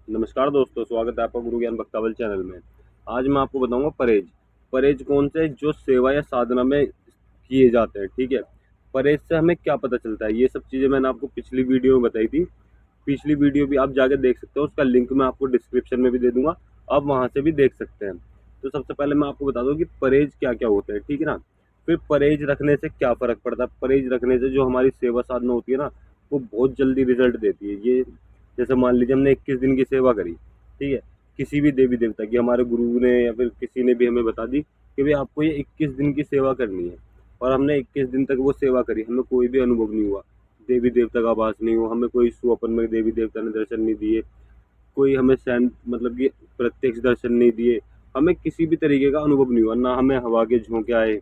नमस्कार दोस्तों, स्वागत है आपका गुरु ज्ञान भक्तावल चैनल में। आज मैं आपको बताऊंगा परहेज। परहेज कौन से जो सेवा या साधना में किए जाते हैं, ठीक है। परहेज से हमें क्या पता चलता है, ये सब चीज़ें मैंने आपको पिछली वीडियो में बताई थी। पिछली वीडियो भी आप जाकर देख सकते हो, उसका लिंक मैं आपको डिस्क्रिप्शन में भी दे दूंगा, आप वहाँ से भी देख सकते हैं। तो सबसे पहले मैं आपको बता दूँ कि परहेज क्या क्या होता है, ठीक है ना। फिर परहेज रखने से क्या फ़र्क पड़ता है। परहेज रखने से जो हमारी सेवा साधना होती है ना, वो बहुत जल्दी रिजल्ट देती है। ये जैसे मान लीजिए हमने 21 दिन की सेवा करी, ठीक है, किसी भी देवी देवता की, हमारे गुरु ने या फिर किसी ने भी हमें बता दी कि भाई आपको ये 21 दिन की सेवा करनी है, और हमने 21 दिन तक वो सेवा करी, हमें कोई भी अनुभव नहीं हुआ, देवी देवता का आभास नहीं हुआ, हमें कोई स्वप्न में देवी देवता ने दर्शन नहीं दिए, कोई हमें सैन मतलब कि प्रत्यक्ष दर्शन नहीं दिए, हमें किसी भी तरीके का अनुभव नहीं हुआ, ना हमें हवा के झोंके आए,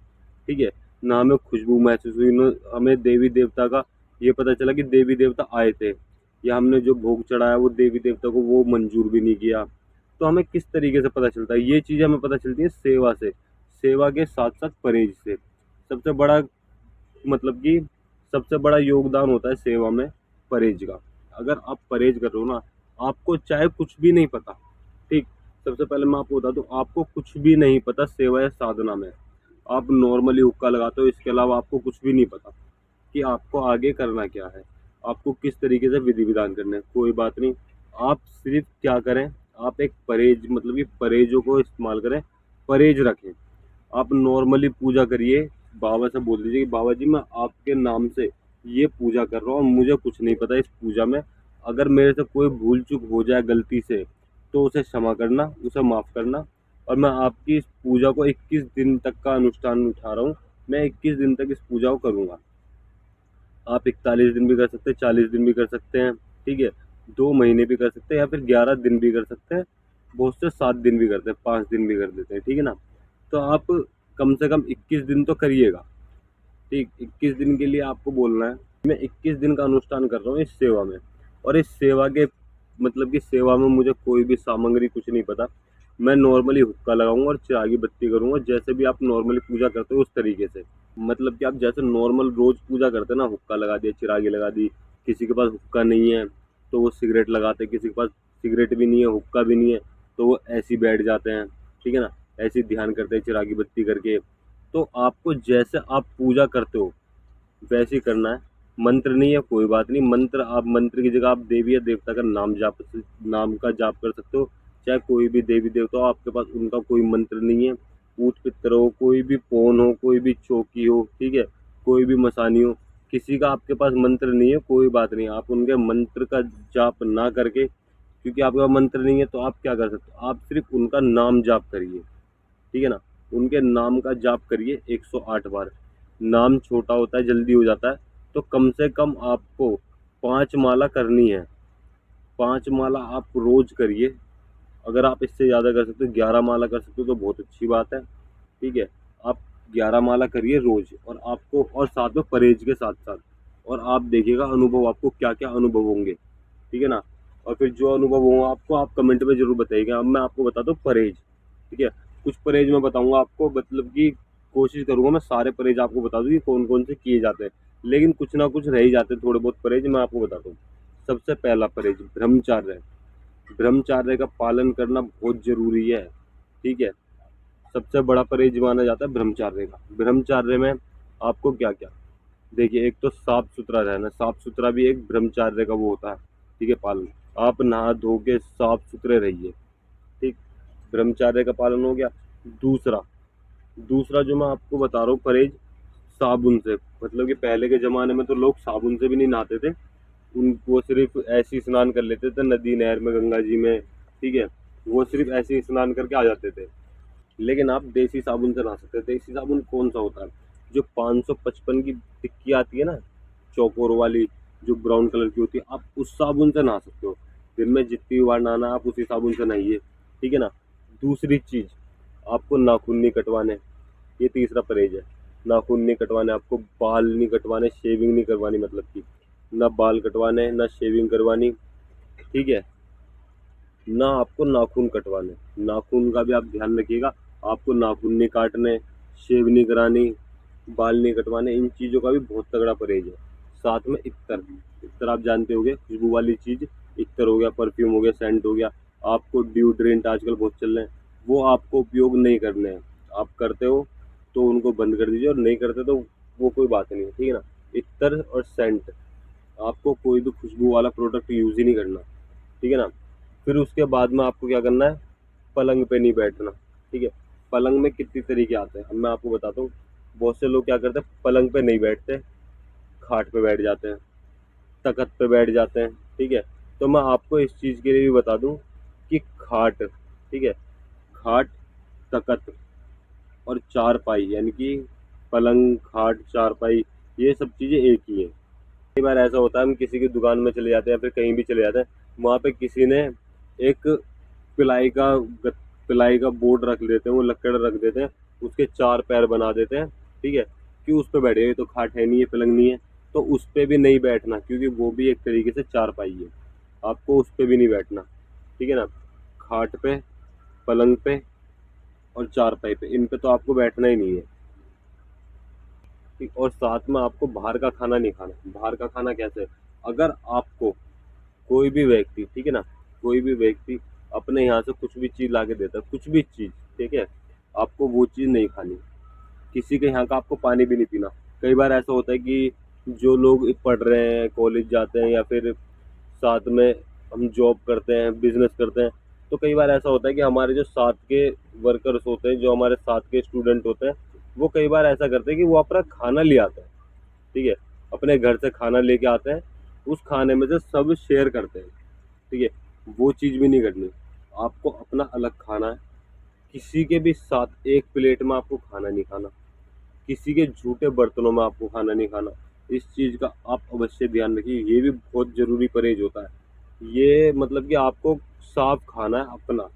ठीक है, ना हमें खुशबू महसूस हुई, ना हमें देवी देवता का ये पता चला कि देवी देवता आए थे, या हमने जो भोग चढ़ाया वो देवी देवता को वो मंजूर भी नहीं किया। तो हमें किस तरीके से पता चलता है, ये चीज़ें हमें पता चलती है सेवा से, सेवा के साथ साथ परहेज से। सबसे बड़ा मतलब कि सबसे बड़ा योगदान होता है सेवा में परहेज का। अगर आप परहेज कर रहे हो ना, आपको चाहे कुछ भी नहीं पता, ठीक, सबसे पहले मैं आपको बता दूं, आपको कुछ भी नहीं पता सेवा या साधना में, आप नॉर्मली हुक्का लगाते हो, इसके अलावा आपको कुछ भी नहीं पता कि आपको आगे करना क्या है, आपको किस तरीके से विधि विधान करने हैं, कोई बात नहीं। आप सिर्फ क्या करें, आप एक परहेज मतलब कि परहेजों को इस्तेमाल करें, परहेज रखें। आप नॉर्मली पूजा करिए, बाबा से बोल दीजिए कि बाबा जी मैं आपके नाम से ये पूजा कर रहा हूँ, मुझे कुछ नहीं पता इस पूजा में, अगर मेरे से कोई भूल चूक हो जाए गलती से तो उसे क्षमा करना, उसे माफ़ करना। और मैं आपकी इस पूजा को 21 दिन तक का अनुष्ठान उठा रहा हूँ, मैं 21 दिन तक इस पूजा को करूँगा। आप 41 दिन भी कर सकते हैं, 40 दिन भी कर सकते हैं, ठीक है, 2 महीने भी कर सकते हैं, या फिर 11 दिन भी कर सकते हैं, बहुत से 7 दिन भी करते हैं, 5 दिन भी कर देते हैं, ठीक है ना। तो आप कम से कम 21 दिन तो करिएगा, ठीक। 21 दिन के लिए आपको बोलना है मैं 21 दिन का अनुष्ठान कर रहा हूँ इस सेवा में, और इस सेवा के मतलब कि सेवा में मुझे कोई भी सामग्री कुछ नहीं पता, मैं नॉर्मली हुक्का लगाऊंगा और चिरागी बत्ती करूंगा, जैसे भी आप नॉर्मली पूजा करते हो उस तरीके से। मतलब कि आप जैसे नॉर्मल रोज पूजा करते हैं ना, हुक्का लगा दिया, चिरागी लगा दी, किसी के पास हुक्का नहीं है तो वो सिगरेट लगाते, किसी के पास सिगरेट भी नहीं है, हुक्का भी नहीं है, तो वो ऐसे ही बैठ जाते हैं, ठीक है ना, ऐसे ही ध्यान करते हैं चिरागी बत्ती करके। तो आपको जैसे आप पूजा करते हो वैसे ही करना है। मंत्र नहीं है, कोई बात नहीं, मंत्र की जगह आप देवी या देवता का नाम का जाप कर सकते हो, चाहे कोई भी देवी देवता हो आपके पास, उनका कोई मंत्र नहीं है। ऊत पितर हो, कोई भी पौन हो, कोई भी चौकी हो, ठीक है, कोई भी मसानी हो, किसी का आपके पास मंत्र नहीं है, कोई बात नहीं, आप उनके मंत्र का जाप ना करके, क्योंकि आपका मंत्र नहीं है, तो आप क्या कर सकते हो, आप सिर्फ उनका नाम जाप करिए, ठीक है ना। उनके नाम का जाप करिए 108 बार। नाम छोटा होता है, जल्दी हो जाता है, तो कम से कम आपको 5 माला करनी है। 5 माला आप रोज करिए। अगर आप इससे ज़्यादा कर सकते हो, 11 माला कर सकते हो तो बहुत अच्छी बात है, ठीक है। आप 11 माला करिए रोज, और आपको और साथ में परहेज के साथ साथ, और आप देखिएगा अनुभव, आपको क्या क्या अनुभव होंगे, ठीक है ना। और फिर जो अनुभव हो आपको, आप कमेंट में जरूर बताइएगा। अब मैं आपको बताता हूँ परहेज, ठीक है। कुछ परहेज मैं बताऊंगा आपको, मतलब कि कोशिश करूंगा मैं सारे परहेज आपको बता दूं कि कौन कौन से किए जाते हैं, लेकिन कुछ ना कुछ रह ही जाते हैं, थोड़े बहुत परहेज मैं आपको बताता हूँ। सबसे पहला परहेज ब्रह्मचार्य। ब्रह्मचार्य का पालन करना बहुत जरूरी है, ठीक है। सबसे बड़ा परहेज माना जाता है ब्रह्मचार्य का। ब्रह्मचार्य में आपको क्या क्या, देखिए, एक तो साफ सुथरा रहना, साफ सुथरा भी एक ब्रह्मचार्य का वो होता है, ठीक है, पालन। आप नहा धो के साफ सुथरे रहिए, ठीक, ब्रह्मचार्य का पालन हो गया। दूसरा दूसरा जो मैं आपको बता रहा हूँ परहेज, साबुन से, मतलब कि पहले के ज़माने में तो लोग साबुन से भी नहीं नहाते थे, उन वो सिर्फ ऐसे ही स्नान कर लेते थे नदी नहर में, गंगा जी में, ठीक है, वो सिर्फ ऐसे ही स्नान करके आ जाते थे। लेकिन आप देसी साबुन से नहा सकते हैं। देसी साबुन कौन सा होता है, जो 555 की टिक्की आती है ना, चौकोर वाली, जो ब्राउन कलर की होती है, आप उस साबुन से नहा सकते हो। दिन में जितनी बार नहाना आप उसी साबुन से नहाइए, ठीक है ना। दूसरी चीज़, आपको नाखून नहीं कटवाने, ये तीसरा परहेज है। नाखून नहीं कटवाने, आपको बाल नहीं कटवाने, शेविंग नहीं करवानी, मतलब कि ना बाल कटवाने ना शेविंग करवानी, ठीक है, ना आपको नाखून कटवाने। नाखून का भी आप ध्यान रखिएगा, आपको नाखून नहीं काटने, शेव नहीं करानी, बाल नहीं कटवाने, इन चीज़ों का भी बहुत तगड़ा परहेज है। साथ में इत्र, इत्र आप जानते होंगे, खुशबू वाली चीज़, इत्र हो गया, परफ्यूम हो गया, सेंट हो गया, आपको डिओड्रेंट आजकल बहुत चल रहे हैं, वो आपको उपयोग नहीं करने हैं। आप करते हो तो उनको बंद कर दीजिए, और नहीं करते तो वो कोई बात नहीं है, ठीक है ना। इत्र और सेंट, आपको कोई भी खुशबू वाला प्रोडक्ट यूज़ ही नहीं करना, ठीक है ना। फिर उसके बाद में आपको क्या करना है, पलंग पे नहीं बैठना, ठीक है। पलंग में कितनी तरीके आते हैं, अब मैं आपको बताता हूँ। बहुत से लोग क्या करते हैं, पलंग पे नहीं बैठते, खाट पे बैठ जाते हैं, तख्त पे बैठ जाते हैं, ठीक है। तो मैं आपको इस चीज़ के लिए भी बता दूं कि खाट, ठीक है, खाट, तख्त और चारपाई, यानी कि पलंग, खाट, चारपाई, ये सब चीज़ें एक ही हैं। कई बार ऐसा होता है, हम किसी की दुकान में चले जाते हैं या फिर कहीं भी चले जाते हैं, वहाँ पे किसी ने एक पिलाई का पिलाई का बोर्ड रख देते हैं, वो लकड़ रख देते हैं, उसके चार पैर बना देते हैं, ठीक है, कि उस पे बैठे। ये तो खाट है नहीं है, पलंग नहीं है, तो उस पे भी नहीं बैठना, क्योंकि वो भी एक तरीके से चारपाई है, आपको उस पे भी नहीं बैठना, ठीक है ना। खाट पे, पलंग पे और चारपाई पे, इन पे तो आपको बैठना ही नहीं है, ठीक। और साथ में आपको बाहर का खाना नहीं खाना। बाहर का खाना कैसे, अगर आपको कोई भी व्यक्ति, ठीक है ना, कोई भी व्यक्ति अपने यहाँ से कुछ भी चीज़ ला के देता है, कुछ भी चीज़, ठीक है, आपको वो चीज़ नहीं खानी। किसी के यहाँ का आपको पानी भी नहीं पीना। कई बार ऐसा होता है कि जो लोग पढ़ रहे हैं, कॉलेज जाते हैं, या फिर साथ में हम जॉब करते हैं, बिजनेस करते हैं, तो कई बार ऐसा होता है कि हमारे जो साथ के वर्कर्स होते हैं, जो हमारे साथ के स्टूडेंट होते हैं, वो कई बार ऐसा करते हैं कि वो अपना खाना ले आते हैं, ठीक है, अपने घर से खाना लेके आते हैं, उस खाने में से सब शेयर करते हैं, ठीक है। वो चीज़ भी नहीं करनी, आपको अपना अलग खाना है। किसी के भी साथ एक प्लेट में आपको खाना नहीं खाना, किसी के झूठे बर्तनों में आपको खाना नहीं खाना। इस चीज़ का आप अवश्य ध्यान रखिए, ये भी बहुत ज़रूरी परहेज होता है। ये मतलब कि आपको साफ खाना है अपना।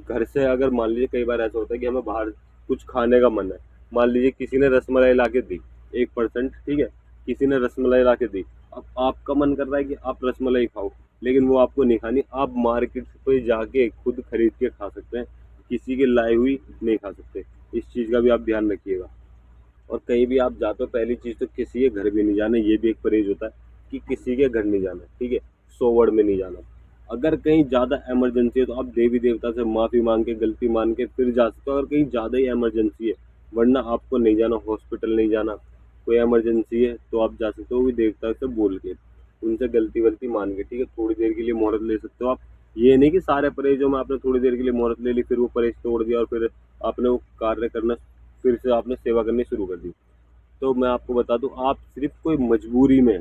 घर से अगर मान लीजिए, कई बार ऐसा होता है कि हमें बाहर कुछ खाने का मन है, मान लीजिए किसी ने रसमलाई ला के दी, 1%, ठीक है, किसी ने रसमलाई ला के दी, अब आपका मन कर रहा है कि आप रसमलाई खाओ, लेकिन वो आपको नहीं खानी, आप मार्केट पे जाके खुद खरीद के खा सकते हैं, किसी की लाई हुई नहीं खा सकते। इस चीज़ का भी आप ध्यान रखिएगा। और कहीं भी आप जाते हो, पहली चीज़ तो किसी के घर भी नहीं जाना, ये भी एक परहेज होता है कि किसी के घर नहीं जाना, ठीक है, 100 वर्ड में नहीं जाना। अगर कहीं ज़्यादा इमरजेंसी है तो आप देवी देवता से माफ़ी मांग के, गलती मान के फिर जा सकते हो, अगर कहीं ज़्यादा ही इमरजेंसी है, वरना आपको नहीं जाना, हॉस्पिटल नहीं जाना। कोई इमरजेंसी है तो आप जा सकते हो, वो भी देवता से बोल के, उनसे गलती वलती मान के, ठीक है, थोड़ी देर के लिए मोहलत ले सकते हो आप। ये नहीं कि सारे परहेजों में आपने थोड़ी देर के लिए मोहलत ले ली, फिर वो परहेज तोड़ दिया और फिर आपने वो कार्य करना, फिर से आपने सेवा करनी शुरू कर दी। तो मैं आपको बता दूं, आप सिर्फ कोई मजबूरी में,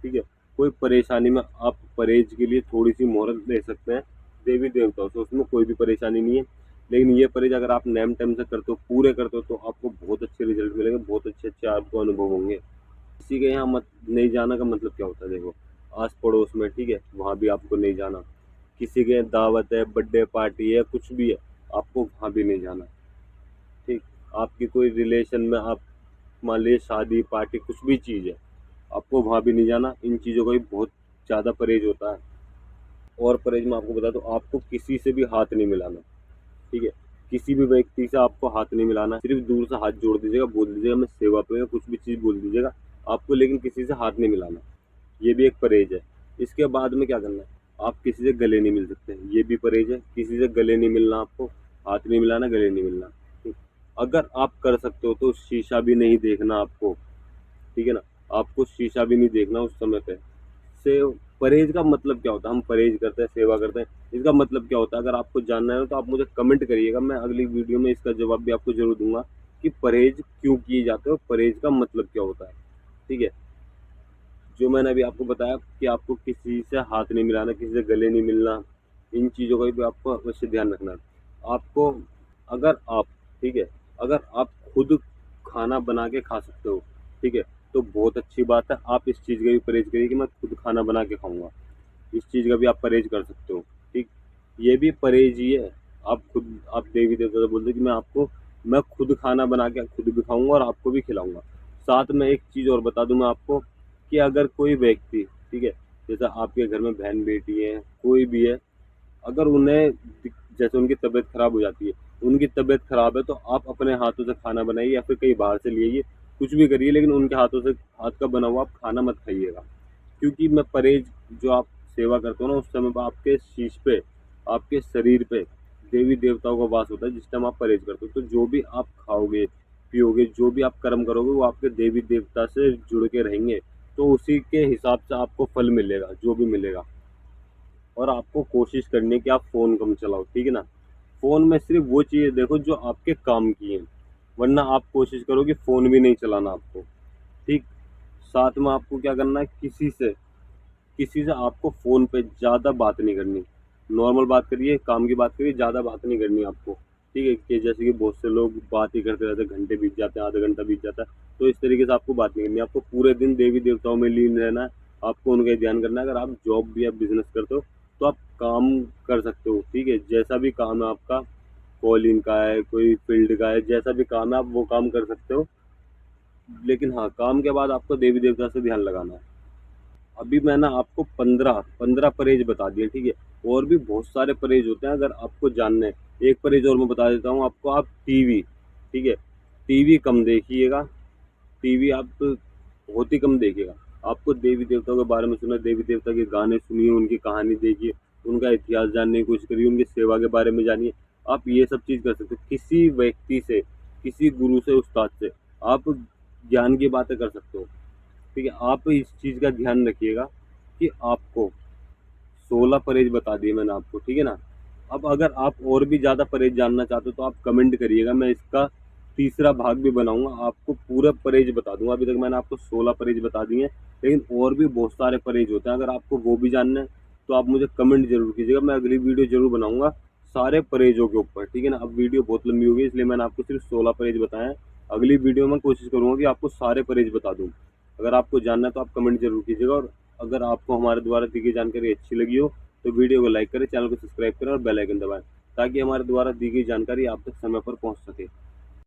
ठीक है, कोई परेशानी में आप परहेज के लिए थोड़ी सी मोहलत ले सकते हैं देवी देवताओं से, उसमें कोई भी परेशानी नहीं है। लेकिन ये परहेज अगर आप नेम टेम से करते हो, पूरे करते हो, तो आपको बहुत अच्छे रिजल्ट मिलेंगे, बहुत अच्छे अच्छे आपको अनुभव होंगे। किसी के यहाँ मत नहीं जाना का मतलब क्या होता है, देखो, आस पड़ोस में, ठीक है, वहाँ भी आपको नहीं जाना। किसी के दावत है, बर्थडे पार्टी है, कुछ भी है, आपको वहाँ भी नहीं जाना, ठीक। आपकी कोई रिलेशन में आप मान लीजिए शादी पार्टी कुछ भी चीज़ है, आपको वहाँ भी नहीं जाना। इन चीज़ों का भी बहुत ज़्यादा परहेज होता है। और परहेज मैं आपको बता दूँ, आपको किसी से भी हाथ नहीं मिलाना, ठीक है, किसी भी व्यक्ति से आपको हाथ नहीं मिलाना, सिर्फ दूर से हाथ जोड़ दीजिएगा, बोल दीजिएगा मैं सेवा पे हूँ, कुछ भी चीज़ बोल दीजिएगा आपको, लेकिन किसी से हाथ नहीं मिलाना। ये भी एक परहेज है। इसके बाद में क्या करना है, आप किसी से गले नहीं मिल सकते, ये भी परहेज है, किसी से गले नहीं मिलना, आपको हाथ नहीं मिलाना, गले नहीं मिलना, ठीक। अगर आप कर सकते हो तो शीशा भी नहीं देखना आपको, ठीक है ना, आपको शीशा भी नहीं देखना उस समय पे। से परहेज का मतलब क्या होता है, हम परहेज करते हैं, सेवा करते हैं, इसका मतलब क्या होता है, अगर आपको जानना है तो आप मुझे कमेंट करिएगा, मैं अगली वीडियो में इसका जवाब भी आपको जरूर दूंगा कि परहेज क्यों किए जाते हैं और परहेज का मतलब क्या होता है, ठीक है। जो मैंने अभी आपको बताया कि आपको किसी से हाथ नहीं मिलाना, किसी से गले नहीं मिलना, इन चीज़ों का भी आपको अवश्य ध्यान रखना है। आपको, अगर आप, ठीक है, अगर आप खुद खाना बना के खा सकते हो, ठीक है, तो बहुत अच्छी बात है, आप इस चीज़ का भी परहेज करिए कि मैं खुद खाना बना के खाऊंगा। इस चीज़ का भी आप परहेज कर सकते हो, ठीक। ये भी परहेज ही है। आप खुद, आप देवी देवता से बोलते कि मैं खुद खाना बना के खुद भी खाऊंगा और आपको भी खिलाऊंगा। साथ में एक चीज़ और बता दूं मैं आपको, कि अगर कोई व्यक्ति, ठीक है, जैसे आपके घर में बहन बेटी है, कोई भी है, अगर उन्हें जैसे उनकी तबीयत खराब हो जाती है, उनकी तबीयत खराब है, तो आप अपने हाथों से खाना बनाइए या फिर कहीं बाहर से ले आइए, कुछ भी करिए, लेकिन उनके हाथों से, हाथ का बना हुआ आप खाना मत खाइएगा। क्योंकि मैं परहेज, जो आप सेवा करते हो ना, उस समय पर आपके शीश पे, आपके शरीर पे देवी देवताओं का वास होता है जिस टाइम आप परहेज करते हो। तो जो भी आप खाओगे, पियोगे, जो भी आप कर्म करोगे वो आपके देवी देवता से जुड़ के रहेंगे, तो उसी के हिसाब से आपको फल मिलेगा, जो भी मिलेगा। और आपको कोशिश करनी है कि आप फ़ोन कम चलाओ, ठीक है ना? फ़ोन में सिर्फ़ वो चीज़ें देखो जो आपके काम की हैं, वरना आप कोशिश करो कि फ़ोन भी नहीं चलाना आपको, ठीक? साथ में आपको क्या करना है, किसी से आपको फ़ोन पे ज़्यादा बात नहीं करनी। नॉर्मल बात करिए, काम की बात करिए, ज़्यादा बात नहीं करनी आपको, ठीक है? कि जैसे कि बहुत से लोग बात ही करते रहते हैं, घंटे बीत जाते हैं, आधा घंटा बीत जाता है, तो इस तरीके से आपको बात नहीं करनी। आपको पूरे दिन देवी-देवताओं में लीन रहना है, आपको उनका ही ध्यान करना है। अगर आप जॉब या बिज़नेस करते हो, तो आप काम कर सकते हो, ठीक है? जैसा भी काम है आपका, कॉलिंग का है, कोई फ़ील्ड का है, जैसा भी काम है आप वो काम कर सकते हो। लेकिन हाँ, काम के बाद आपको देवी-देवता से ध्यान लगाना है। अभी मैंने आपको 15 परहेज बता दिए, ठीक है? और भी बहुत सारे परहेज होते हैं अगर आपको जानने हैं। एक परहेज और मैं बता देता हूँ आपको, आप टीवी, ठीक है? टीवी कम देखिएगा, टीवी आप बहुत ही कम देखिएगा। आपको देवी देवताओं के बारे में सुना, देवी देवता के गाने सुनिए, उनकी कहानी देखिए, उनका इतिहास जानने की कोशिश करिए, उनकी सेवा के बारे में जानिए। आप ये सब चीज़ कर सकते हो। किसी व्यक्ति से, किसी गुरु से, उस्ताद से आप ज्ञान की बातें कर सकते हो, ठीक है? आप इस चीज़ का ध्यान रखिएगा कि आपको 16 परहेज बता दिए मैंने आपको, ठीक है ना? अब अगर आप और भी ज़्यादा परहेज जानना चाहते हो तो आप कमेंट करिएगा, मैं इसका तीसरा भाग भी बनाऊँगा, आपको पूरा परहेज बता दूँगा। अभी तक मैंने आपको 16 परहेज बता दिए हैं, लेकिन और भी बहुत सारे परहेज होते हैं। अगर आपको वो भी जानना है तो आप मुझे कमेंट ज़रूर कीजिएगा, मैं अगली वीडियो ज़रूर बनाऊँगा सारे परहेजों के ऊपर, ठीक है ना? अब वीडियो बहुत लंबी हो गई इसलिए मैंने आपको सिर्फ 16 परहेज बताए हैं। अगली वीडियो में कोशिश करूँगा कि आपको सारे परहेज बता दूँ। अगर आपको जानना है तो आप कमेंट ज़रूर कीजिएगा, और अगर आपको हमारे द्वारा दी गई जानकारी अच्छी लगी हो तो वीडियो को लाइक करें, चैनल को सब्सक्राइब करें और बेल आइकन दबाएं, ताकि हमारे द्वारा दी गई जानकारी आप तक समय पर पहुंच सके।